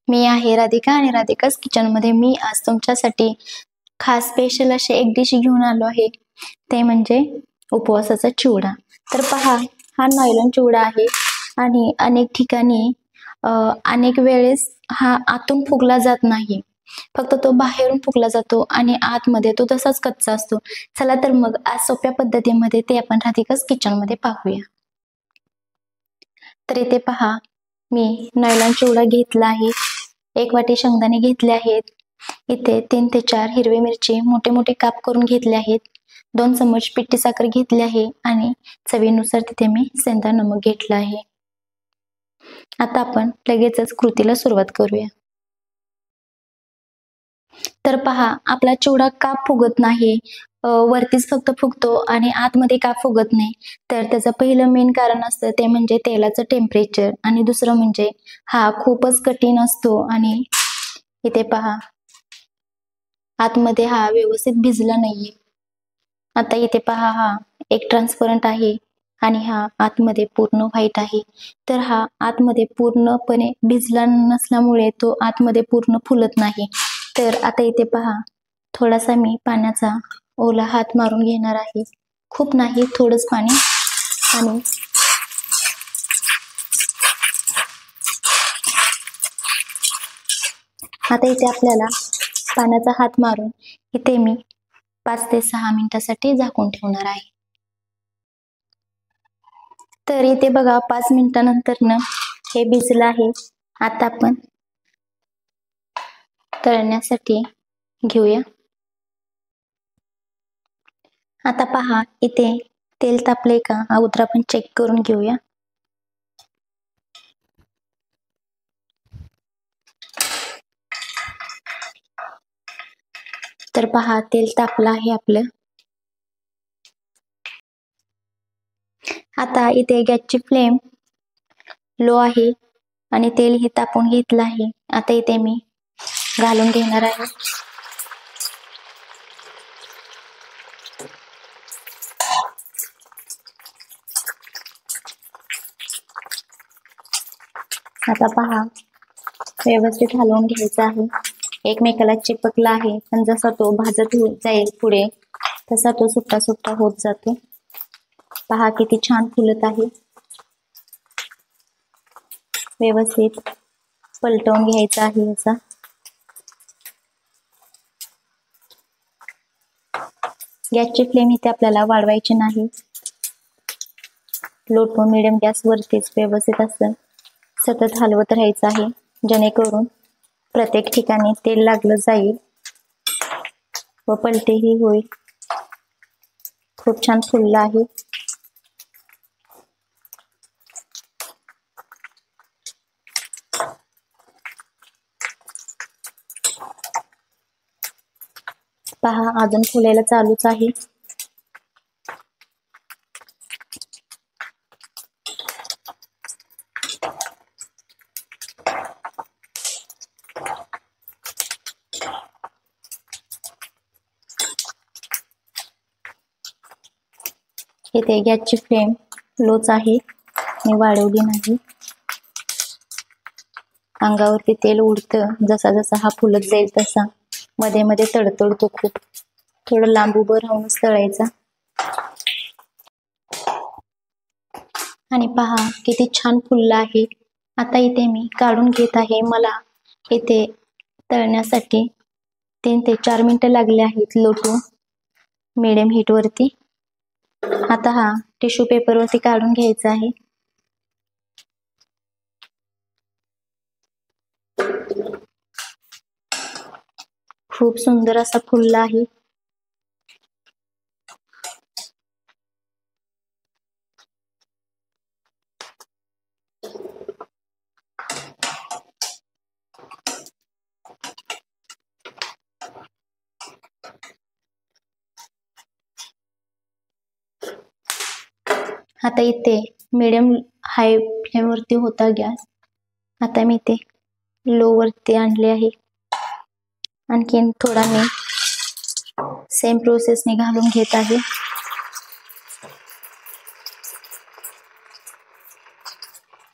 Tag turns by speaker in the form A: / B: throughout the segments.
A: मी आहे राधिका आणि राधिकाच किचनमध्ये मी आज तुमच्यासाठी खास स्पेशल असे एक डिश घेऊन आलो आहे, ते म्हणजे उपवासाचा चिवडा. तर पहा, हा नायलॉन चिवडा आहे आणि अनेक ठिकाणी अनेक वेळेस हा आतून फुगला जात नाही, फक्त तो बाहेरून फुगला जातो आणि आतमध्ये तो तसाच कच्चा असतो. चला तर मग आज सोप्या पद्धतीमध्ये ते आपण राधिकाच किचनमध्ये पाहूया. तर इथे पहा, मी नायलॉन चिवडा घेतला आहे. 1 वाटी शेंगदाणे घेतले आहेत. इथे 3 ते 4 हिरवी मिरची मोठे मोठे काप करून घेतले आहेत. 2 चम्मच पिठी साखर घेतली आहे आणि चवीनुसार तिथे मी सेंधा नमक घेतला आहे. आता आपण लगेचच कृतीला सुरुवात करूया. तर पहा, आपला चिवडा का फुगत नाही, वरतीच फक्त फुगतो आणि आतमध्ये का फुगत नाही, तर त्याचं पहिलं मेन कारण असतं ते म्हणजे तेलाचं टेम्परेचर आणि दुसरं म्हणजे हा खूपच कठीण असतो. आणि इथे पहा, आतमध्ये हा व्यवस्थित भिजला नाहीये. आता इथे पहा, हा एक ट्रान्सपरंट आहे आणि हा आतमध्ये पूर्ण व्हाईट आहे. तर हा आतमध्ये पूर्णपणे भिजला नसल्यामुळे तो आतमध्ये पूर्ण फुलत नाही. तर आता इथे पहा, थोडासा मी पाण्याचा ओला हात मारून घेणार आहे. खूप नाही, थोडंच पाणी. आणि आता इथे आपल्याला पाण्याचा हात मारून इथे मी 5 ते 6 मिनिटासाठी झाकून ठेवणार आहे. तर इथे बघा, 5 मिनिटानंतर हे भिजलं आहे. आता आपण तळण्यासाठी घेऊया. आता पहा, इथे तेल तापले का अगोदर आपण चेक करून घेऊया. तर पहा, तेल तापलं आहे आपलं. आता इथे गॅसची फ्लेम लो आहे आणि तेल हे तापून घेतलं आहे. आता इथे मी घालून घेणार आहे. आता पहा, व्यवस्थित हलवून घ्यायचं आहे. एकमेकाला चिपकला आहे, पण जसा तो भाजत जाईल पुढे तसा तो सुट्टा सुट्टा होत जातो. पहा, किती छान फुलत आहे. व्यवस्थित पलटवून घ्यायचा आहे याचा. गॅसची फ्लेम इथे आपल्याला वाढवायची नाही. लो टू मिडियम गॅसवरतीच व्यवस्थित असं सतत हलवत राहायचं आहे, जेणेकरून प्रत्येक ठिकाणी तेल लागलं जाईल व पलटेही होईल. खूप छान फुललं आहे. पहा, अजून फुलायला चालूच आहे. इथे गॅसची फ्लेम लोच आहे, मी वाढवली नाही. अंगावरती तेल उडतं, जसा जसा हा फुलत जाईल तसा मध्ये मध्ये तडतडतो खूप. थोडं लांब उभं राहूनच तळायचा. आणि पहा, किती छान फुललं आहे. आता इथे मी काढून घेत आहे. मला इथे तळण्यासाठी 3 ते 4 मिनिटं लागले आहेत, लो टू मिडियम हीट वरती. आता हा टिश्यू पेपरवरती काढून घ्यायचा आहे. खूप सुंदर असा फुलला आहे. आता इथे मिडियम हाय फ्लेम वरती होता गॅस. आता मी इथे लो वरती आणले आहे. आणखीन थोडा मी सेम प्रोसेसने घालून घेत आहे.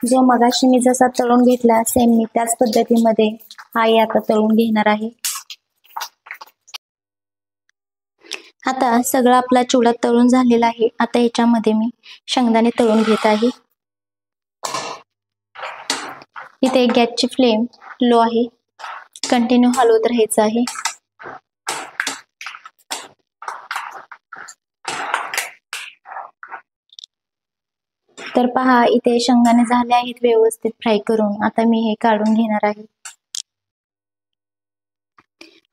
A: जो मगाशी मी जसा तळून घेतला सेम मी त्याच पद्धतीमध्ये आई आता तळून घेणार आहे। आता सगळा आपला चिवडा तळून झालेला आहे। आता याच्यामध्ये मी शेंगदाणे तळून घेत आहे। इथे गॅसची फ्लेम लो आहे, कंटिन्यू हलवत राहायचं आहे। तर पहा इथे शेंगदाणे झाले आहेत व्यवस्थित फ्राय करून। आता मी हे काढून घेणार आहे।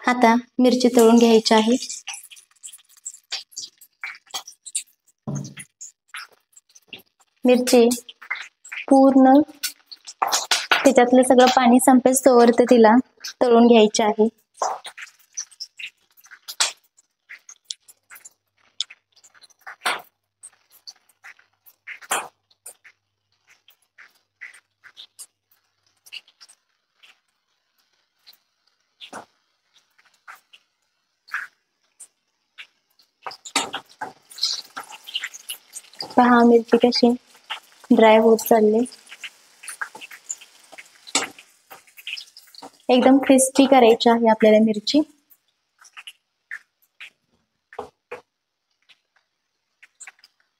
A: आता मिरची तळून घ्यायची आहे। मिरची पूर्ण त्याच्यातलं सगळं पाणी संपेस तोवर तिला तळून घ्यायची आहे। पहा मिरची कशी ड्राय होत चालली। एकदम क्रिस्पी करायची आहे आपल्याला मिरची।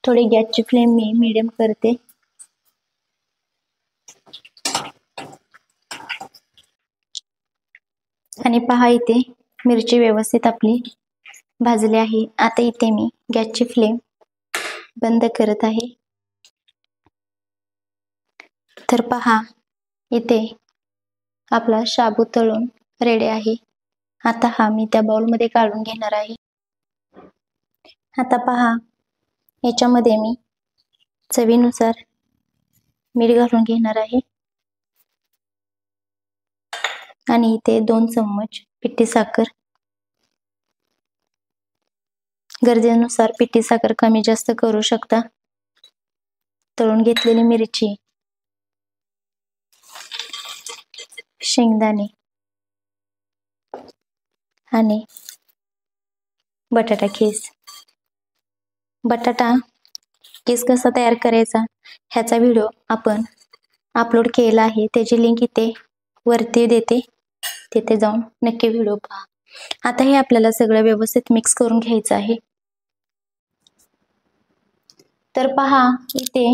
A: थोडी गॅसची फ्लेम मी मीडियम करते। आणि पहा इथे मिरची व्यवस्थित आपली भाजली आहे। आता इथे मी गॅसची फ्लेम बंद करत आहे। तर पहा इथे आपला शाबू तळून रेडी आहे। आता हा मी त्या बाउलमध्ये काढून घेणार आहे। आता पहा याच्यामध्ये मी चवीनुसार मीठ घालून घेणार आहे आणि इथे 2 चम्मच पिठी साखर। गरजेनुसार पिठी साखर कमी जास्त करू शकता। तळून घेतलेली मिरची, शेंगदाणे आणि बटाटा खीस। बटाटा खीस कसा तयार करायचा ह्याचा व्हिडिओ आपण अपलोड केला आहे, त्याची लिंक इथे वरती देते, तिथे जाऊन नक्की व्हिडिओ पहा। आता हे आपल्याला सगळं व्यवस्थित मिक्स करून घ्यायचं आहे। तर पहा इथे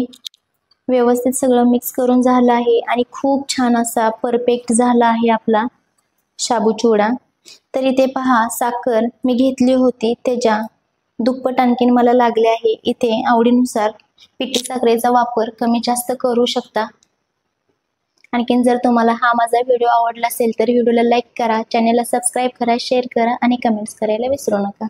A: व्यवस्थित सगळं मिक्स करून झालं आहे आणि खूप छान असा परफेक्ट झाला आहे आपला शाबू चिवडा। तर इथे पहा साखर मी घेतली होती त्याच्या दुप्पट आणखीन मला लागले आहे। इथे आवडीनुसार पिठी साखरेचा वापर कमी जास्त करू शकता। आणखीन जर तुम्हाला हा माझा व्हिडिओ आवडला असेल तर व्हिडिओला लाईक करा, चॅनलला सबस्क्राईब करा, शेअर करा आणि कमेंट्स करायला विसरू नका।